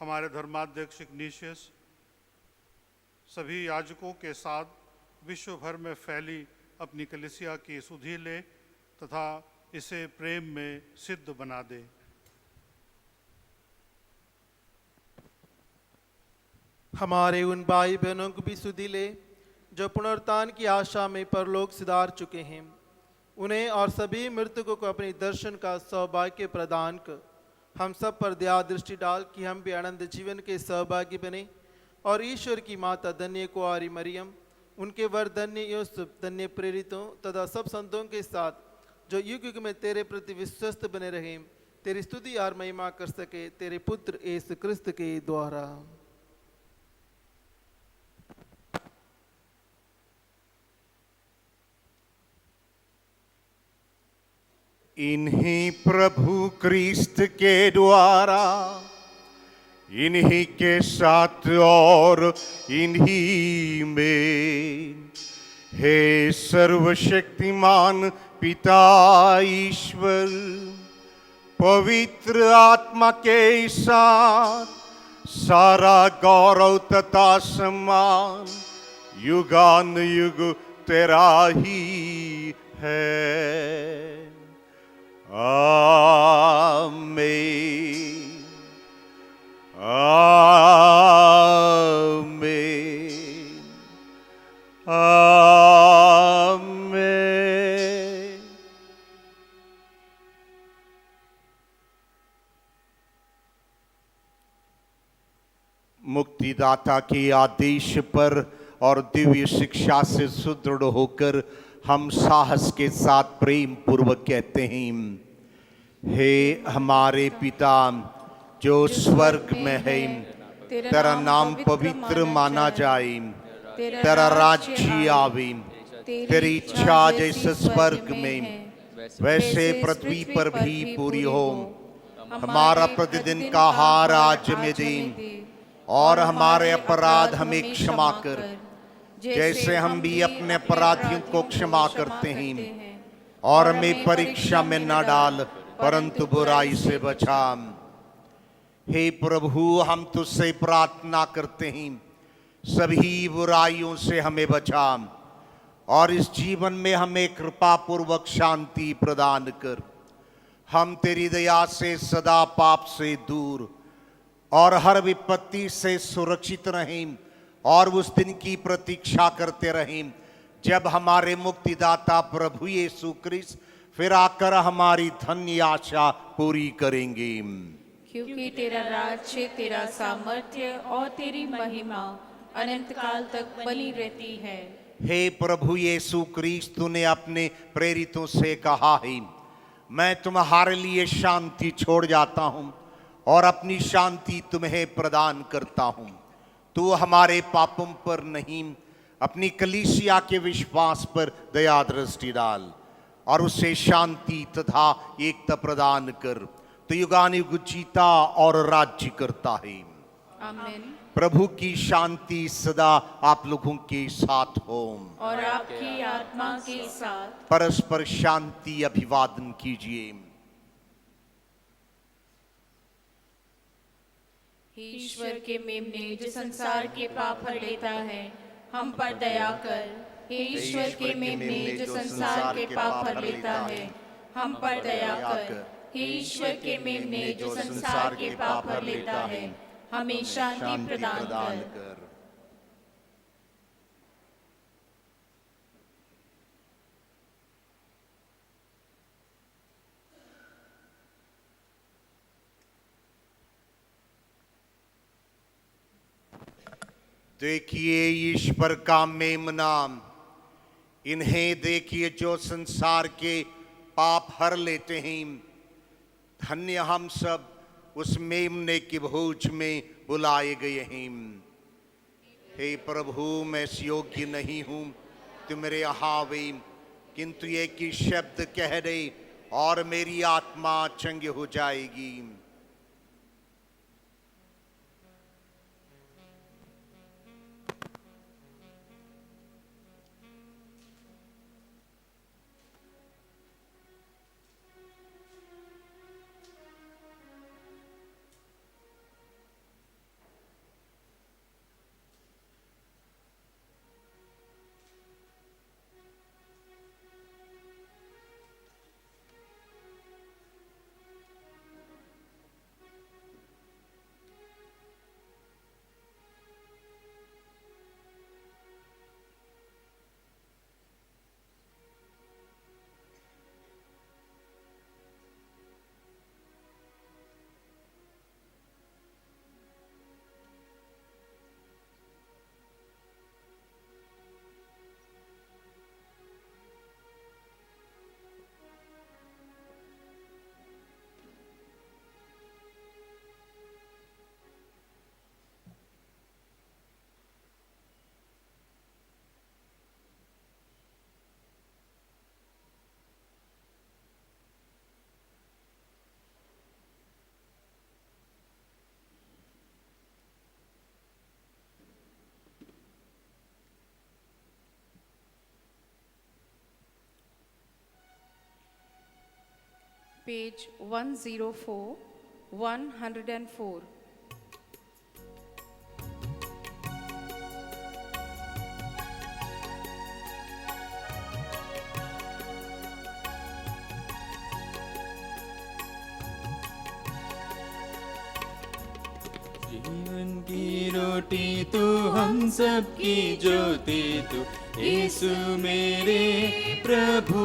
हमारे धर्माध्यक्ष इग्नाटियस, सभी याजकों के साथ विश्व भर में फैली अपनी कलीसिया की सुधि ले तथा इसे प्रेम में सिद्ध बना दे। हमारे उन भाई बहनों को भी सुधि ले जो पुनरुत्थान की आशा में परलोक सिधार चुके हैं। उन्हें और सभी मृतकों को अपने दर्शन का सौभाग्य प्रदान कर हम सब पर दया दृष्टि डाल कि हम भी आनंद जीवन के सहभागी बने और ईश्वर की माता धन्य कुंवारी मरियम, उनके वर धन्य यूसुफ, धन्य प्रेरितों तथा सब संतों के साथ जो युग युग में तेरे प्रति विश्वस्त बने रहे, तेरी स्तुति और महिमा कर सके तेरे पुत्र यीशु क्रिस्त के द्वारा। इन्हीं प्रभु क्रिस्त के द्वारा, इन्हीं के साथ और इन्हीं में, हे सर्वशक्तिमान पिता ईश्वर, पवित्र आत्मा के साथ सारा गौरव तथा सम्मान युगान युग तेरा ही है। आमीन, आमीन, आमीन। मुक्तिदाता के आदेश पर और दिव्य शिक्षा से सुदृढ़ होकर हम साहस के साथ प्रेम पूर्वक कहते हैं, हे हमारे पिता जो स्वर्ग में है, तेरा नाम पवित्र माना जाए, तेरा राज्य आवे, तेरी इच्छा जैसे स्वर्ग में वैसे पृथ्वी पर भी पूरी हो। हमारा प्रतिदिन का आहार आज हमें दे और हमारे अपराध हमें क्षमा कर, जैसे हम भी अपने अपराधियों को क्षमा करते हैं, और हमें परीक्षा में न डाल परंतु बुराई से बचा। हे प्रभु, हम तुझसे प्रार्थना करते हैं, सभी बुराइयों से हमें बचा और इस जीवन में हमें कृपा पूर्वक शांति प्रदान कर। हम तेरी दया से सदा पाप से दूर और हर विपत्ति से सुरक्षित रहें और उस दिन की प्रतीक्षा करते रहें जब हमारे मुक्तिदाता प्रभु यीशु क्रिस्त फिर आकर हमारी धन्य आशा पूरी करेंगे। क्योंकि तेरा राज्य, तेरा सामर्थ्य और तेरी महिमा अनंत काल तक बनी रहती है। हे प्रभु यीशु क्रिस्त, तूने अपने प्रेरितों से कहा है, मैं तुम्हारे लिए शांति छोड़ जाता हूं और अपनी शांति तुम्हें प्रदान करता हूं। तू हमारे पापों पर नहीं, अपनी कलीसिया के विश्वास पर दया दृष्टि डाल और उसे शांति तथा एकता प्रदान कर। तो युगानुयुग जीता और राज्य करता है। आमीन। प्रभु की शांति सदा आप लोगों के साथ हो और आपकी आत्मा के साथ। परस्पर शांति अभिवादन कीजिए। ईश्वर के मेमने जो संसार के पाप हर लेता है, हम पर दया कर। हे ईश्वर के मेमने जो संसार के पाप हर लेता है, हम पर दया कर। हे ईश्वर के मेमने जो संसार के पाप हर लेता है, हमें शांति प्रदान कर। देखिए ईश्वर का मेमना, इन्हें देखिए जो संसार के पाप हर लेते हैं। धन्य हम सब उस मेमने की भोज में बुलाए गए हैं। हे प्रभु, मैं इस योग्य नहीं हूं तुम मेरे यहाँ आवे, किंतु एक ही शब्द कह दे और मेरी आत्मा चंगी हो जाएगी। Page 104, 104. जीवन की रोटी तू, हम सब की ज्योति तू, यीशु मेरे प्रभु।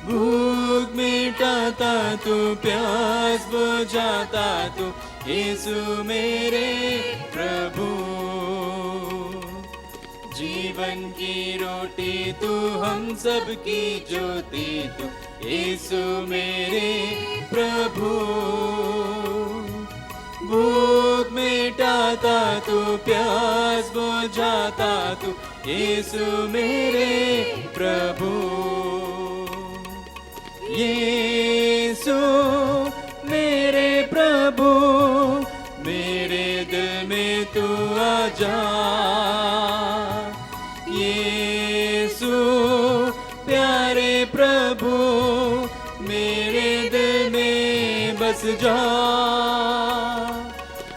भूख मिटाता तू, प्यास बुझाता तू, यीशु मेरे प्रभु। जीवन की रोटी तू, हम सब की ज्योति तू, यीशु मेरे प्रभु। भूख मिटाता तू, प्यास बुझाता तू, यीशु मेरे प्रभु। यीशु मेरे प्रभु, मेरे दिल में तू आ जा। यीशु प्यारे प्रभु, मेरे दिल में बस जा।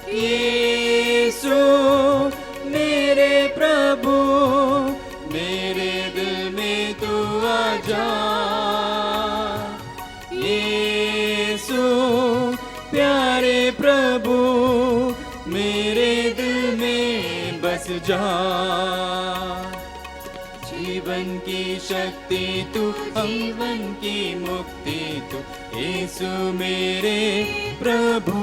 यीशु मेरे प्रभु, प्रभु मेरे दिल में बस जा। जीवन की शक्ति तू, जीवन की मुक्ति तू, यीशु मेरे प्रभु।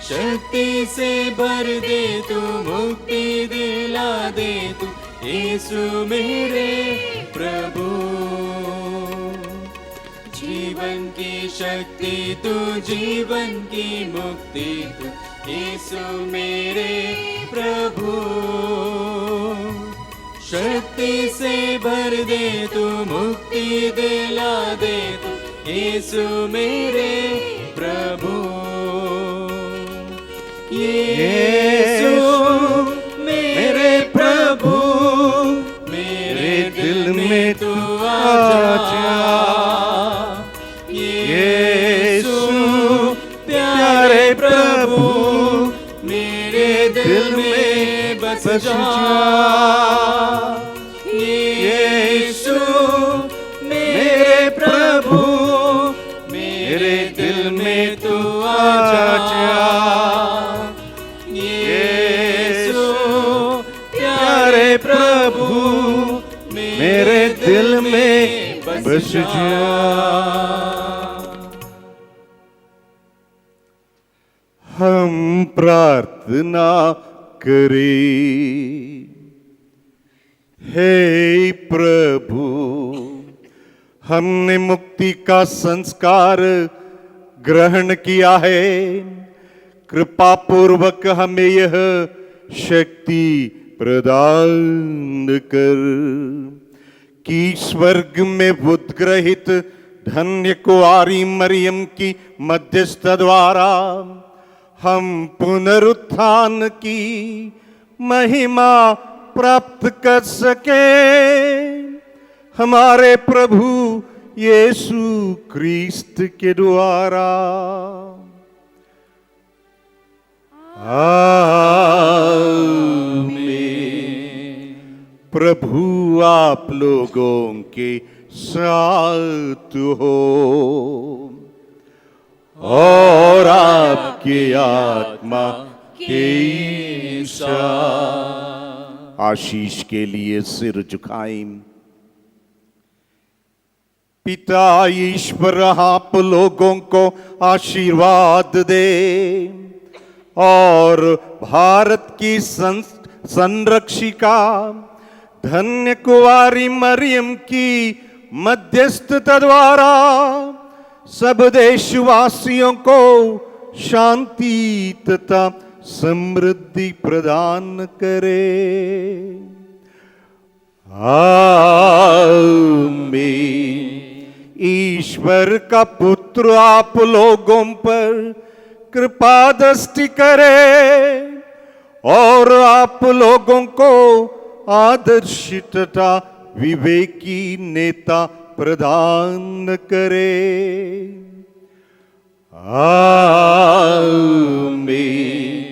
शक्ति से भर दे तू, मुक्ति दिला दे तू, यीशु मेरे प्रभु। जीवन की शक्ति तू, जीवन की मुक्ति तू, यीशु मेरे प्रभु। शक्ति से भर दे तू, मुक्ति दिला दे तू, यीशु मेरे प्रभु। यीशु मेरे प्रभु, मेरे दिल में तू आजा। यीशु प्यारे प्रभु, मेरे दिल में बस जा। यीशु मेरे प्रभु, मेरे दिल में तू आजा। यीशु प्यारे प्रभु, मेरे दिल में बस जा। हम प्रार्थना करें। हे प्रभु, हमने मुक्ति का संस्कार ग्रहण किया है। कृपा पूर्वक हमें यह शक्ति प्रदान कर कि स्वर्ग में उद्ग्रहित धन्य कुआरी मरियम की मध्यस्थ द्वारा हम पुनरुत्थान की महिमा प्राप्त कर सके। हमारे प्रभु यीशु क्रिस्त के द्वारा। आमीन। प्रभु आप लोगों के साथ हो और आपके आत्मा के साथ। आशीष के लिए सिर झुकाएं। पिता ईश्वर आप लोगों को आशीर्वाद दे और भारत की संरक्षिका धन्य कुंवारी मरियम की मध्यस्थता द्वारा सब देशवासियों को शांति तथा समृद्धि प्रदान करे। आमीन। ईश्वर का पुत्र आप लोगों पर कृपा दृष्टि करे और आप लोगों को आदर्श तथा विवेकी नेता प्रदान करे। आमीन।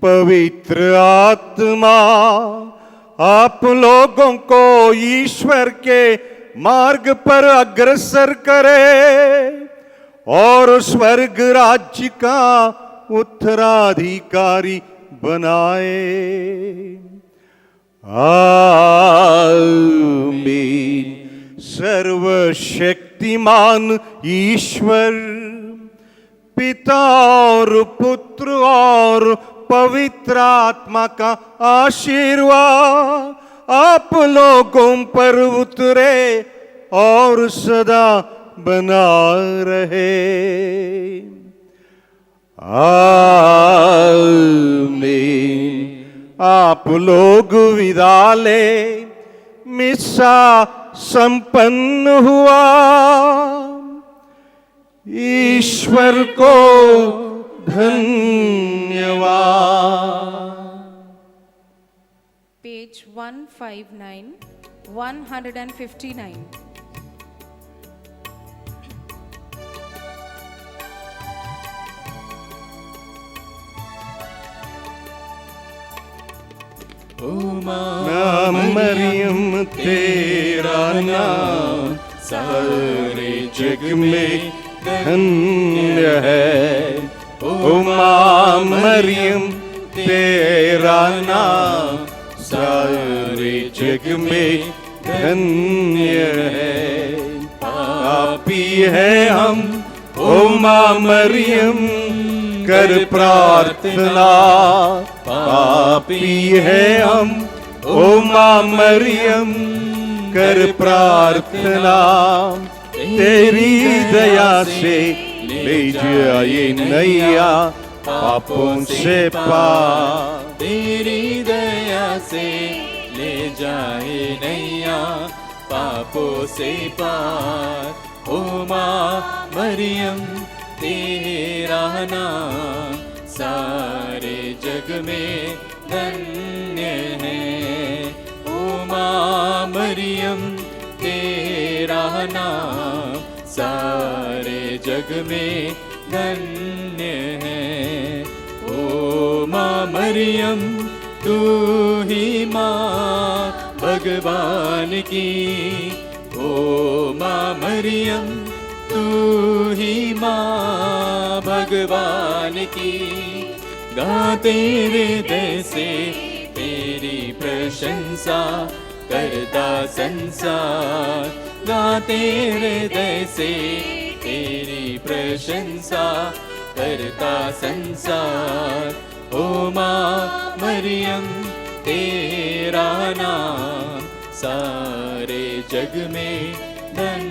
पवित्र आत्मा आप लोगों को ईश्वर के मार्ग पर अग्रसर करे और स्वर्ग राज्य का उत्तराधिकारी बनाए। आमीन। सर्वशक्तिमान ईश्वर पिता और पुत्र और पवित्र आत्मा का आशीर्वाद आप लोगों पर उतरे और सदा बना रहे। आमीन। आप लोग विदा ले। मिसा संपन्न हुआ। ईश्वर को धन्यवाद। पेज 159, 159। ओ मां मरियम तेरा नाम सारे जग में धन्य है। ओ माँ मरियम तेरा नाम सारे जग में धन्य है। पापी है हम ओ माँ मरियम कर प्रार्थना। पापी है हम ओ माँ मरियम कर प्रार्थना। तेरी दया से ले जाए नैया पापों से पार। तेरी दया से ले जाए नैया पापों से पार। ओ माँ मरियम तेरा नाम सारे जग में धन्य है। ओ माँ मरियम तेरा नाम सारे जग में धन्य है। ओ माँ मरियम तू ही माँ भगवान की। ओ माँ मरियम तू ही माँ भगवान की। गा तेरे हृदय से तेरी प्रशंसा करता संसार। गा तेरे हृदय से तेरी प्रशंसा करता संसार। ओ माँ मरियम तेरा नाम सारे जग में धन्य